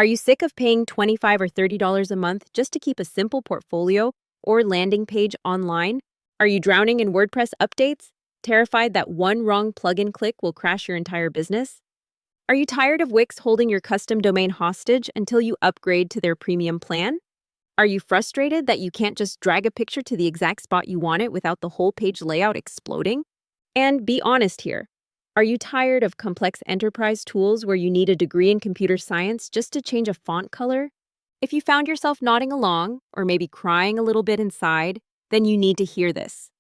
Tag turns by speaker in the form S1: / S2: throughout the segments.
S1: Are you sick of paying $25 or $30 a month just to keep a simple portfolio or landing page online? Are you drowning in WordPress updates, terrified that one wrong plugin click will crash your entire business? Are you tired of Wix holding your custom domain hostage until you upgrade to their premium plan? Are you frustrated that you can't just drag a picture to the exact spot you want it without the whole page layout exploding? And be honest here. Are you tired of complex enterprise tools where you need a degree in computer science just to change a font color? If you found yourself nodding along, or maybe crying a little bit inside, then you need to hear this.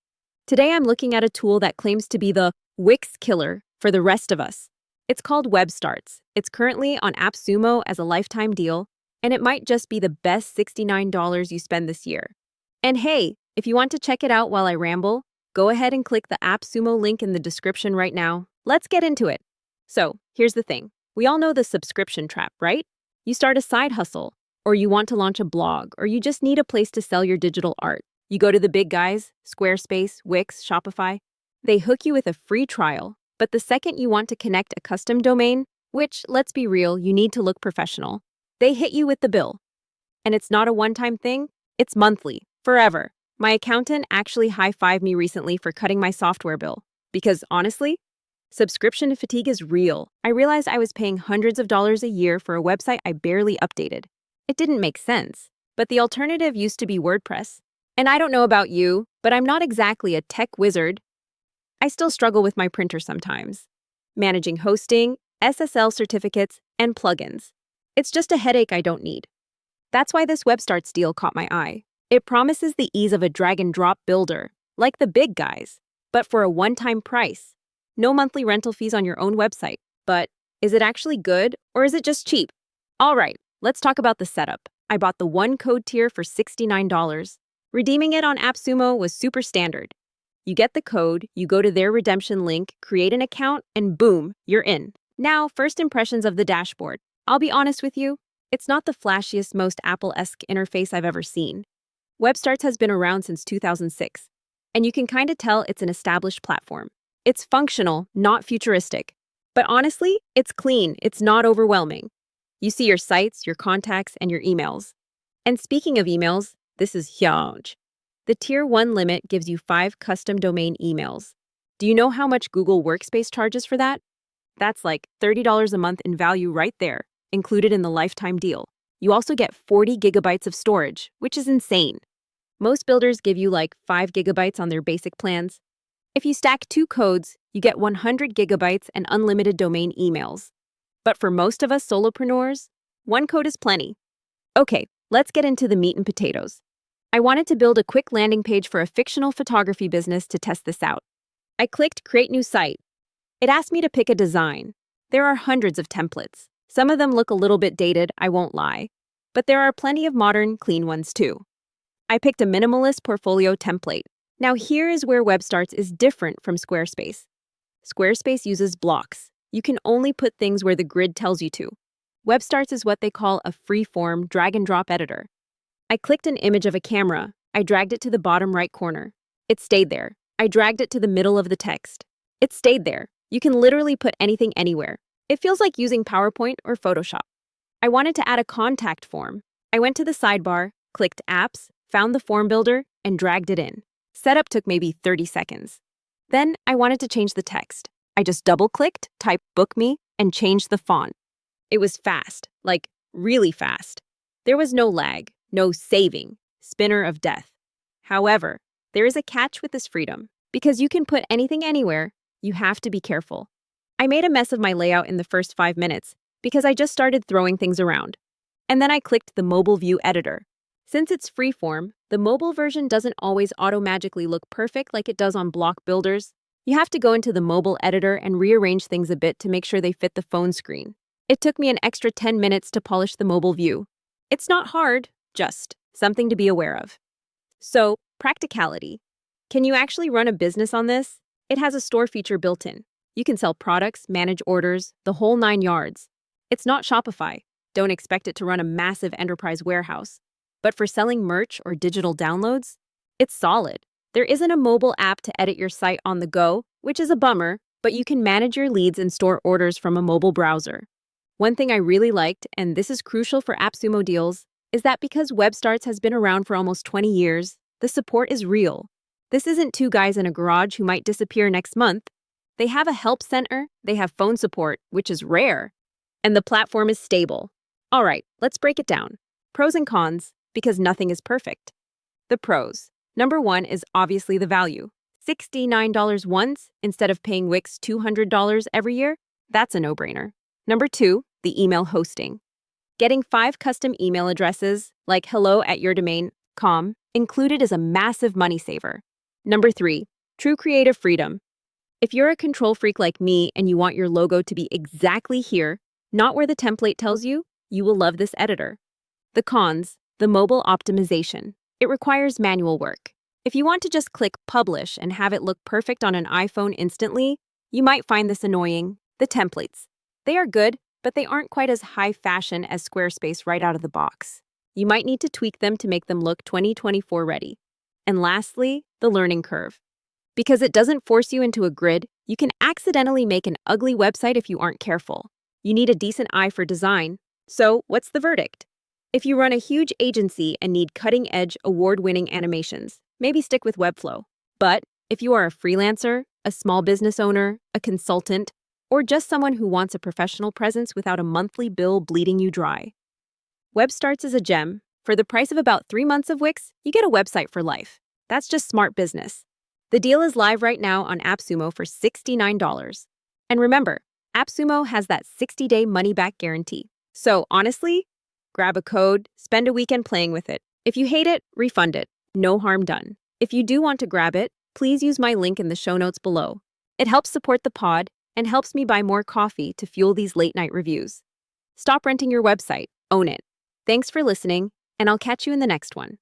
S1: Today I'm looking at a tool that claims to be the Wix killer for the rest of us. It's called WebStarts. It's currently on AppSumo as a lifetime deal, and it might just be the best $69 you spend this year. And hey, if you want to check it out while I ramble, go ahead and click the AppSumo link in the description right now. Let's get into it. So, here's the thing. We all know the subscription trap, right? You start a side hustle, or you want to launch a blog, or you just need a place to sell your digital art. You go to the big guys, Squarespace, Wix, Shopify. They hook you with a free trial, but the second you want to connect a custom domain, which, let's be real, you need to look professional, they hit you with the bill. And it's not a one-time thing, it's monthly, forever. My accountant actually high-fived me recently for cutting my software bill. Because honestly, subscription fatigue is real. I realized I was paying hundreds of dollars a year for a website I barely updated. It didn't make sense, but the alternative used to be WordPress. And I don't know about you, but I'm not exactly a tech wizard. I still struggle with my printer sometimes, managing hosting, SSL certificates, and plugins. It's just a headache I don't need. That's why this WebStarts deal caught my eye. It promises the ease of a drag-and-drop builder, like the big guys, but for a one-time price. No monthly rental fees on your own website. But is it actually good, or is it just cheap? All right, let's talk about the setup. I bought the one code tier for $69. Redeeming it on AppSumo was super standard. You get the code, you go to their redemption link, create an account, and boom, you're in. Now, first impressions of the dashboard. I'll be honest with you, it's not the flashiest, most Apple-esque interface I've ever seen. WebStarts has been around since 2006, and you can kind of tell it's an established platform. It's functional, not futuristic. But honestly, it's clean, it's not overwhelming. You see your sites, your contacts, and your emails. And speaking of emails, this is huge. The Tier 1 limit gives you 5 custom domain emails. Do you know how much Google Workspace charges for that? That's like $30 a month in value right there, included in the lifetime deal. You also get 40 gigabytes of storage, which is insane. Most builders give you like 5 gigabytes on their basic plans. If you stack 2 codes, you get 100 gigabytes and unlimited domain emails. But for most of us solopreneurs, 1 code is plenty. Okay, let's get into the meat and potatoes. I wanted to build a quick landing page for a fictional photography business to test this out. I clicked Create New Site. It asked me to pick a design. There are hundreds of templates. Some of them look a little bit dated, I won't lie. But there are plenty of modern, clean ones too. I picked a minimalist portfolio template. Now here is where WebStarts is different from Squarespace. Squarespace uses blocks. You can only put things where the grid tells you to. WebStarts is what they call a free-form drag-and-drop editor. I clicked an image of a camera. I dragged it to the bottom right corner. It stayed there. I dragged it to the middle of the text. It stayed there. You can literally put anything anywhere. It feels like using PowerPoint or Photoshop. I wanted to add a contact form. I went to the sidebar, clicked Apps, found the form builder, and dragged it in. Setup took maybe 30 seconds. Then I wanted to change the text. I just double-clicked, typed Book Me, and changed the font. It was fast, like really fast. There was no lag, no saving, spinner of death. However, there is a catch with this freedom. Because you can put anything anywhere, you have to be careful. I made a mess of my layout in the first 5 minutes because I just started throwing things around. And then I clicked the Mobile View Editor. Since it's freeform, the mobile version doesn't always auto-magically look perfect like it does on block builders. You have to go into the mobile editor and rearrange things a bit to make sure they fit the phone screen. It took me an extra 10 minutes to polish the mobile view. It's not hard, just something to be aware of. So, practicality. Can you actually run a business on this? It has a store feature built in. You can sell products, manage orders, the whole 9 yards. It's not Shopify. Don't expect it to run a massive enterprise warehouse. But for selling merch or digital downloads, it's solid. There isn't a mobile app to edit your site on the go, which is a bummer, but you can manage your leads and store orders from a mobile browser. One thing I really liked, and this is crucial for AppSumo deals, is that because WebStarts has been around for almost 20 years, the support is real. This isn't two guys in a garage who might disappear next month. They have a help center, they have phone support, which is rare, and the platform is stable. All right, let's break it down. Pros and cons, because nothing is perfect. The pros. Number one is obviously the value. $69 once instead of paying Wix $200 every year? That's a no-brainer. Number two, the email hosting. Getting 5 custom email addresses, like hello@yourdomain.com, included is a massive money saver. Number three, true creative freedom. If you're a control freak like me and you want your logo to be exactly here, not where the template tells you, you will love this editor. The cons, the mobile optimization. It requires manual work. If you want to just click publish and have it look perfect on an iPhone instantly, you might find this annoying. The templates. They are good, but they aren't quite as high fashion as Squarespace right out of the box. You might need to tweak them to make them look 2024 ready. And lastly, the learning curve. Because it doesn't force you into a grid, you can accidentally make an ugly website if you aren't careful. You need a decent eye for design. So, what's the verdict? If you run a huge agency and need cutting-edge, award-winning animations, maybe stick with Webflow. But if you are a freelancer, a small business owner, a consultant, or just someone who wants a professional presence without a monthly bill bleeding you dry, WebStarts is a gem. For the price of about 3 months of Wix, you get a website for life. That's just smart business. The deal is live right now on AppSumo for $69. And remember, AppSumo has that 60-day money-back guarantee. So honestly, grab a code, spend a weekend playing with it. If you hate it, refund it. No harm done. If you do want to grab it, please use my link in the show notes below. It helps support the pod and helps me buy more coffee to fuel these late-night reviews. Stop renting your website. Own it. Thanks for listening, and I'll catch you in the next one.